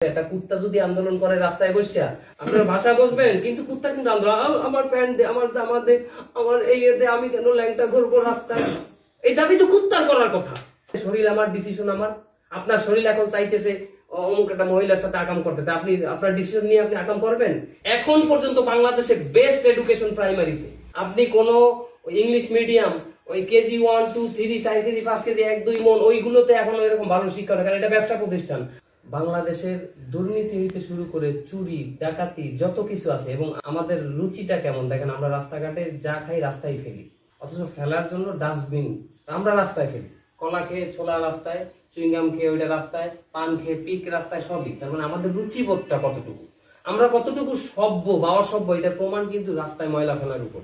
একটা কুত্তা যদি আন্দোলন করে রাস্তায় বসে আপনার ভাষা বুঝবেন, কিন্তু কুত্তা কিন্তু আন্দোলন আমার প্যান্ট দে, আমার জামা দে, আমার এই দে, আমি কেন ল্যাংটা ঘুরবো রাস্তায়, এই দাবি তো কুত্তার করার কথা। শরীর আমার, ডিসিশন আমার। আপনার শরীর এখন চাইতেছে অমুক একটা মহিলার সাথে আকাম করতে, আপনি আপনার ডিসিশন নিয়ে আপনি আকাম করবেন? এখন পর্যন্ত বাংলাদেশে বেস্ট এডুকেশন প্রাইমারিতে, আপনি কোন ইংলিশ মিডিয়াম ওই কেজি 1, 2, 3, 4 কেজি 5 কেজি 1, 2 মন ওইগুলোতে এখন এরকম ভালো শিক্ষা না, কারণ এটা ব্যবসা প্রতিষ্ঠান। বাংলাদেশের দুর্নীতি হইতে শুরু করে চুরি ডাকাতি যত কিছু আছে, এবং আমাদের রুচিটা কেমন দেখেন, আমরা রাস্তাঘাটে যা খাই রাস্তায় ফেলি, অথচ ফেলার জন্য ডাস্টবিন আমরা রাস্তায় ফেলি। কলা খেয়ে ছোলা রাস্তায়, চুইংগাম খেয়ে ওইটা রাস্তায়, পান খেয়ে পিক রাস্তায়, সবই। তার মানে আমাদের রুচিবোধটা কতটুকু, আমরা কতটুকু সভ্য বা অসভ্য, এটার প্রমাণ কিন্তু রাস্তায় ময়লা ফেলার উপর।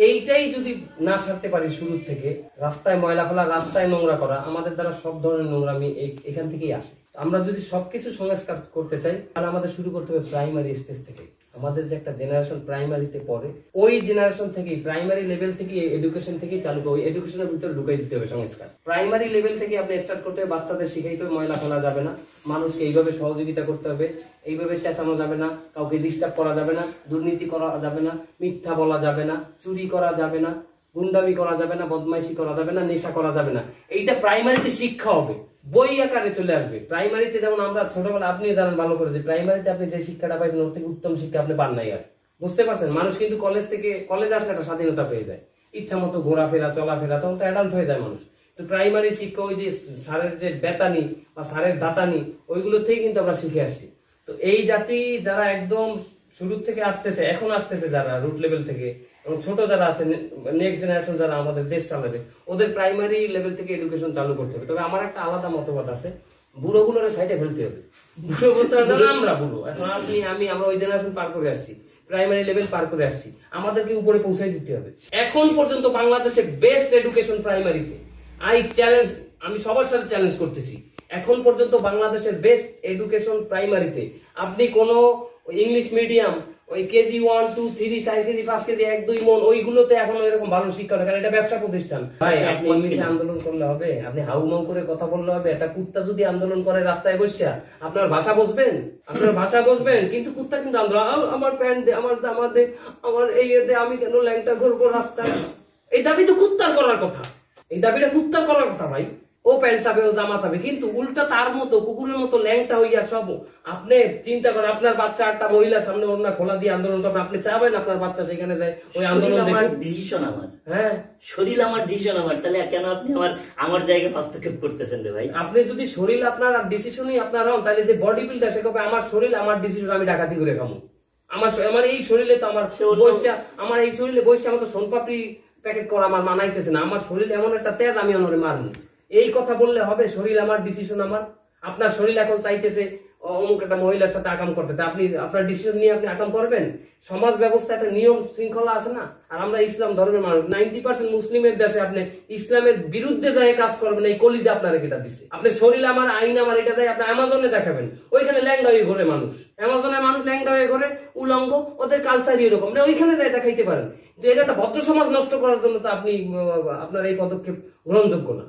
এইটাই যদি না সারতে পারি শুরু থেকে, রাস্তায় ময়লা ফেলা, রাস্তায় নোংরা করা, আমাদের দ্বারা সব ধরনের নোংরামি এখান থেকেই আসে। আমরা যদি সবকিছু সংস্কার করতে চাই, তাহলে আমাদের শুরু করতে হবে প্রাইমারি স্টেজ থেকে। আমাদের যে একটা জেনারেশন প্রাইমারিতে পড়ে, ওই জেনারেশন থেকেই, প্রাইমারি লেভেল থেকে, এডুকেশন থেকেই চালু করে, ওই এডুকেশনের ভিতরে ঢুকাই দিতে হবে সংস্কার। প্রাইমারি লেভেল থেকে আপনি স্টার্ট করতে হবে, বাচ্চাদের শিখাইতে হবে ময়লা ফেলা যাবে না, মানুষকে এইভাবে সহযোগিতা করতে হবে, এইভাবে চেঁচানো যাবে না, কাউকে ডিস্টার্ব করা যাবে না, দুর্নীতি করা যাবে না, মিথ্যা বলা যাবে না, চুরি করা যাবে না, গুন্ডামি করা যাবে না, বদমাইশি করা যাবে না, নেশা করা যাবে না। এইটা প্রাইমারিতে শিক্ষা হবে, বই আকারে চলে আসবে। প্রাইমারিতে যেমন আমরা ছোটবেলা, আপনি জানেন ভালো করে যে প্রাইমারিতে আপনি যে শিক্ষাটা পাইছেন ওর থেকে উত্তম শিক্ষা আপনি পান নাই। আর বুঝতে পারছেন, মানুষ কিন্তু কলেজ আসলে একটা স্বাধীনতা পেয়ে যায়, ইচ্ছা মতো ঘোরাফেরা চলাফেরা, তখন তো অ্যাডাল্ট হয়ে যায় মানুষ। তো প্রাইমারি শিক্ষা ওই যে স্যারের যে বেতানি বা স্যারের দাতানি, ওইগুলো থেকে কিন্তু আমরা শিখে আসছি। তো এই জাতি যারা একদম শুরু থেকে আসতেছে, এখন আসতেছে যারা রুট লেভেল থেকে, এবং ছোট যারা আছে, নেক্সট জেনারেশন যারা আমাদের দেশ চালাবে, ওদের প্রাইমারি লেভেল থেকে এডুকেশন চালু করতে হবে। তবে আমার একটা আলাদা মতবাদ আছে, বুড়োগুলোর সাইডে ফেলতে হবে। বুড়ো বলতে আমরা বুড়ো, এখন আপনি আমি আমরা ওই জেনারেশন পার করে আসছি, প্রাইমারি লেভেল পার করে আসছি, আমাদেরকে উপরে পৌঁছাই দিতে হবে। এখন পর্যন্ত বাংলাদেশে বেস্ট এডুকেশন প্রাইমারিতে, আমি সবার সাথে চ্যালেঞ্জ করতেছি, এখন পর্যন্ত বাংলাদেশের বেস্ট এডুকেশন প্রাইমারিতে আপনি কোন ইংলিশ মিডিয়াম ওই কেজি 1, 2, 3, 4 কেজি 5 কেজি 1, 2 মন ওইগুলোতে এখন এরকম ভালো শিক্ষা না, কারণ এটা ব্যবসা প্রতিষ্ঠান। ভাই আপনি ইংলিশে আন্দোলন করলে হবে, আপনি হাউমাউ করে কথা বললে হবে? একটা কুত্তা যদি আন্দোলন করে রাস্তায় বসে আপনার ভাষা বুঝবেন, আপনার ভাষা বুঝবেন, কিন্তু কুত্তা কিন্তু আন্দোলন আমার প্যান্ট দে, আমার জামা দে, আমার এই দে, আমি কেন ল্যাংটা ঘুরবো রাস্তায়, এই দাবি তো কুত্তার করার কথা। এই দাবিটা কুত্তার করার কথা ভাই। ও প্যান্ট চাবে, ও জামা চাবে, কিন্তু উল্টা তার মতো কুকুরের মতো ল্যাংটা হইয়া সব। আপনি চিন্তা করেন, আপনার বাচ্চা একটা মহিলার সামনে ওড়না খোলা দিয়ে আন্দোলন করবে, আপনি চাবেন আপনার বাচ্চা সেখানে যায় ওই আন্দোলন? আমার ডিসিশন আমার, হ্যাঁ শরীর আমার ডিসিশন আমার, তাহলে কেন আপনি আমার জায়গায় হস্তক্ষেপ করতেছেন রে ভাই? আপনি যদি শরীর আপনার আর ডিসিশনই আপনার হন, তাহলে যে বডি বিল্ডার সে কবে আমার শরীর আমার ডিসিশন, আমি ডাকাতি করে খামো, আমার এই শরীরে তো আমার বৈশা, আমার এই শরীরে বৈশা, আমার তো সোনপাপড়ি প্যাকেট করা আমার মানাইতেছে না, আমার শরীর এমন একটা তেজ, আমি অনরে মারবো। এই কথা বললে হবে? শরীর আমার, ডিসিশন আমার। আপনার শরীর এখন চাইতেছে অমুক একটা মহিলার সাথে আকাম করতে, আপনি আপনার ডিসিশন নিয়ে আপনি আকাম করবেন? সমাজ ব্যবস্থা একটা নিয়ম শৃঙ্খলা আছে না? আর আমরা ইসলাম ধর্মের মানুষ, 90% মুসলিমের দেশে আপনি ইসলামের বিরুদ্ধে যায় কাজ করবেন, এই কলিজা আপনার এটা দিচ্ছে। আপনি শরীর আমার, আইন আমার, এটা যায় আপনি অ্যামাজনে দেখাবেন, ওইখানে ল্যাংডা হয়ে ঘোরে মানুষ, অ্যামাজনের মানুষ ল্যাংডা হয়ে ঘোরে, উলঙ্গ, ওদের কালচারই এরকম, ওইখানে যায় দেখাইতে পারেন যে এটা একটা ভদ্র সমাজ নষ্ট করার জন্য তো আপনি আপনার এই পদক্ষেপ গ্রহণযোগ্য না।